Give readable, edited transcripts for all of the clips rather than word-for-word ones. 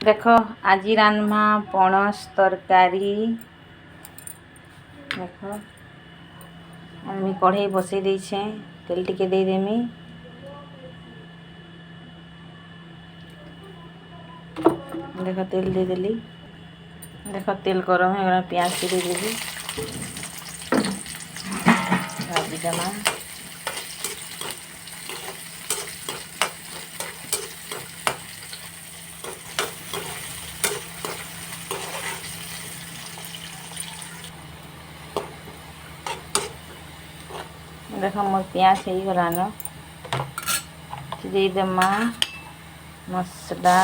देख आज रान्मा पणस तरकारी। देख मैं कढ़ई बसई देछे, तेल टिके दे देमी। देख तेल दे देली। देख तेल गरम है, प्याज दे देली, भाजी देमा। देख मोर प्याज हो गलान, दे देमा मसला।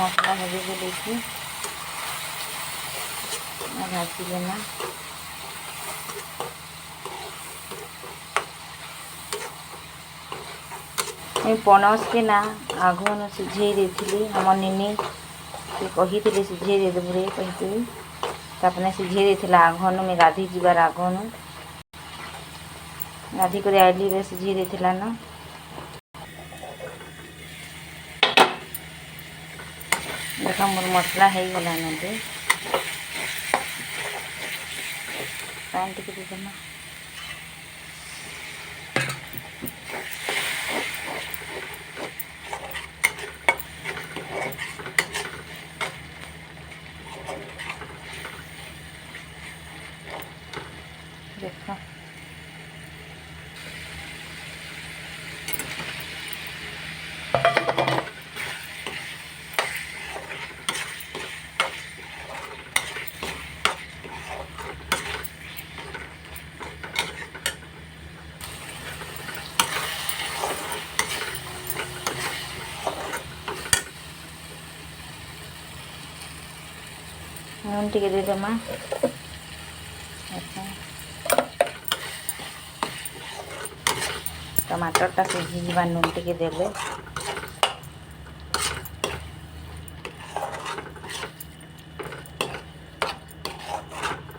मसला भजी के देखी भाजी देना। मैं पणस के ना आगुन सिझे देती, हम निनी कही सिझे दे देबू कही तापने सिझे देला आघन। मैं गाधी जीवार आघन गाधी कर आइली सिझे देला न। देख मोर मसला हो गलान, पानी टिके दे देना। देख नून टिके दे देमा। टमाटर टा सिझी जीवा नून टिके देले।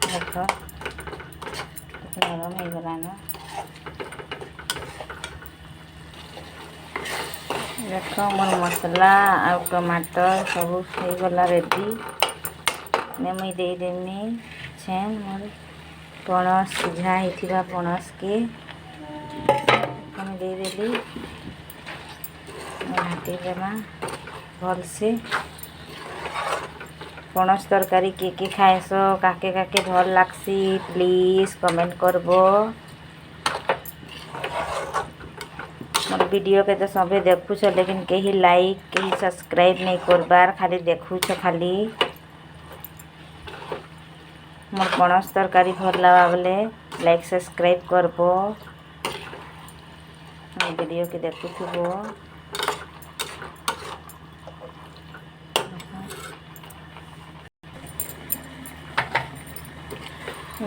देख नरम हो गलान। देख मोर मसला आ टमाटर सब हो गला रेडी। ने मुई दे देमी छेन मोर पणस सिझा होइथिबा पणस के दे देली। घाटी देमा भल से। पणस तरकारी के खाएस, काके काके भल लागसी प्लीज कमेंट करबो। मोर वीडियो के तो सबे देखुछ, लेकिन कहीं लाइक कहीं सब्सक्राइब नहीं करबार, खाली देखुछ खाली। मोर पणस तरकारी भल लगा बोले लाइक सब्सक्राइब करबो, वीडियो के देखुथबो।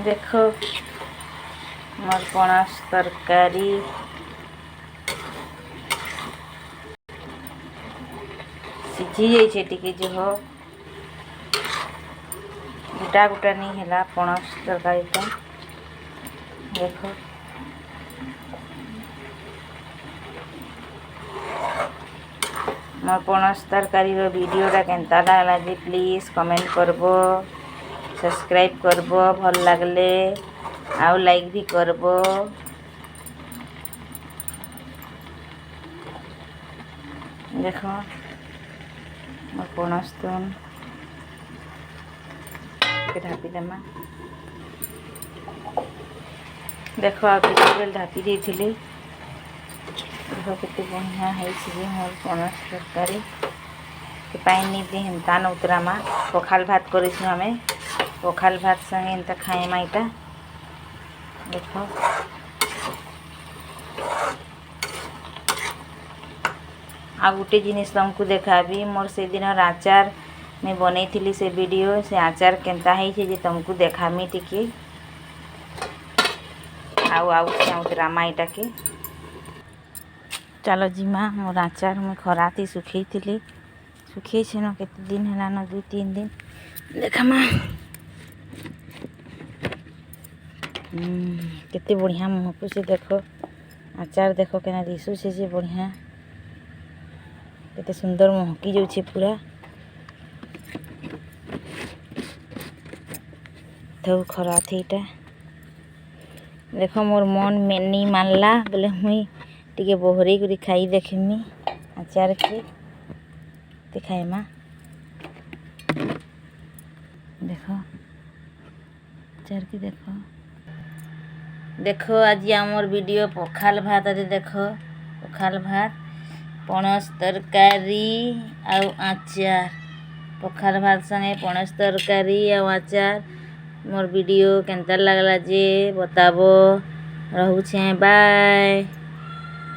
देखो मोर पणस तरकारी सिझी जाइए टिके जो हो, गोटा गोटा नहीं है पणस तरकारी टा। देखो मोर पणस तरकारी वीडियोटा केनता लागला जे प्लीज कमेंट करबो, सब्सक्राइब करबो, भल लागले आउ लाइक भी करबो। देखो मोर पणस तुन ढापी देमा। देख आ बेल ढापी देथिली। देख केते बढ़िया है मोर पणस तरकारी के पानी नहीं दे हेन्ता न उतरामा। पखाल भात करेछु हमें, पखाल भात संगे एंता खाएमा इटा। देख आ गोटे जिनिस तुमको देखाबी, मोर से दिन आचार मैं बनई थी से वीडियो, से आचार केनता है जे तुमको देखामी टिके। आउतरामा इटा के चलो जीमा। मोर आचार मैं खरा थी सुखई थी, सुखई छे न केते दिन है न 2-3 दिन। देखामा केते बढ़िया महकु से। देखो आचार देखो केना दिसु से जे बढ़िया। केते सुंदर महकी जाउछे पूरा तो खरा थीटा देखो मोर मन में नहीं मानला बोले मुई टिके बोहरी करी खाई देखमी अचार के दिखाए माँ देखो अचार के देखो आज आमर वीडियो पखाल भात आज देखो पखाल भात पणस तरकारी आउ आचार पखाल भात संगे पणस तरकारी आउ आचार मोर वीडियो केंता लागला जे बताबो रहूछे बाय।